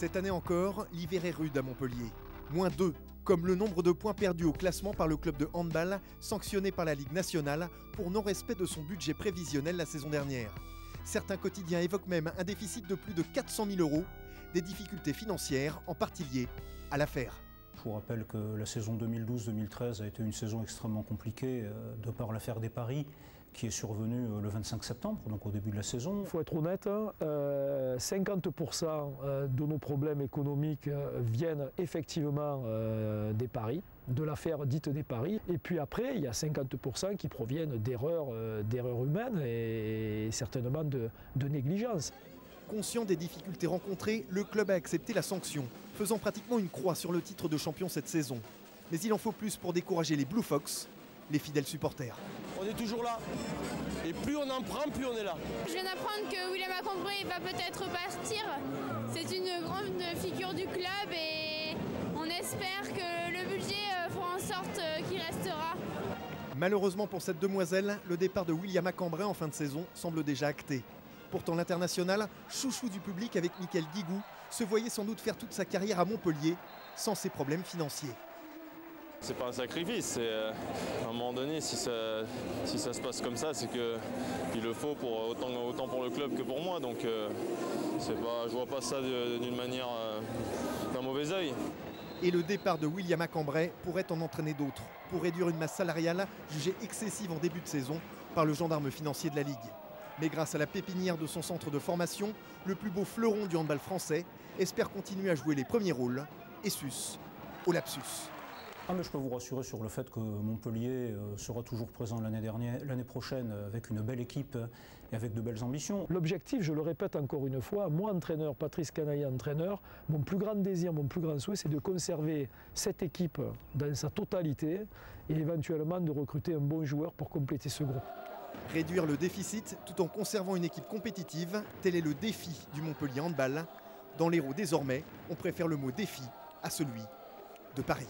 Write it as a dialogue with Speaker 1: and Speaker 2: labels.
Speaker 1: Cette année encore, l'hiver est rude à Montpellier. -2, comme le nombre de points perdus au classement par le club de handball, sanctionné par la Ligue nationale pour non-respect de son budget prévisionnel la saison dernière. Certains quotidiens évoquent même un déficit de plus de 400 000 €, des difficultés financières en partie liées à l'affaire.
Speaker 2: Je vous rappelle que la saison 2012-2013 a été une saison extrêmement compliquée de par l'affaire des paris qui est survenue le 25 septembre, donc au début de la saison.
Speaker 3: Il faut être honnête, 50% de nos problèmes économiques viennent effectivement des paris, de l'affaire dite des paris. Et puis après, il y a 50% qui proviennent d'erreurs humaines et certainement de négligence.
Speaker 1: Conscient des difficultés rencontrées, le club a accepté la sanction, faisant pratiquement une croix sur le titre de champion cette saison. Mais il en faut plus pour décourager les Blue Fox, les fidèles supporters.
Speaker 4: On est toujours là. Et plus on en prend, plus on est là.
Speaker 5: Je viens d'apprendre que William Macombré va peut-être partir. C'est une grande figure du club et on espère que le budget fera en sorte qu'il restera.
Speaker 1: Malheureusement pour cette demoiselle, le départ de William Macombré en fin de saison semble déjà acté. Pourtant l'international, chouchou du public avec Michael Guigou, se voyait sans doute faire toute sa carrière à Montpellier sans ses problèmes financiers.
Speaker 4: C'est pas un sacrifice, c'est à un moment donné, si ça se passe comme ça, c'est qu'il le faut pour autant pour le club que pour moi. Donc je vois pas ça d'une manière d'un mauvais œil.
Speaker 1: Et le départ de William Macombré pourrait en entraîner d'autres, pour réduire une masse salariale jugée excessive en début de saison par le gendarme financier de la Ligue. Mais grâce à la pépinière de son centre de formation, le plus beau fleuron du handball français espère continuer à jouer les premiers rôles et sus au lapsus.
Speaker 2: Mais je peux vous rassurer sur le fait que Montpellier sera toujours présent l'année prochaine avec une belle équipe et avec de belles ambitions.
Speaker 3: L'objectif, je le répète encore une fois, moi entraîneur, Patrice Canaille entraîneur, mon plus grand désir, mon plus grand souhait, c'est de conserver cette équipe dans sa totalité et éventuellement de recruter un bon joueur pour compléter ce groupe.
Speaker 1: Réduire le déficit tout en conservant une équipe compétitive, tel est le défi du Montpellier handball. Dans l'Hérault désormais, on préfère le mot défi à celui de Paris.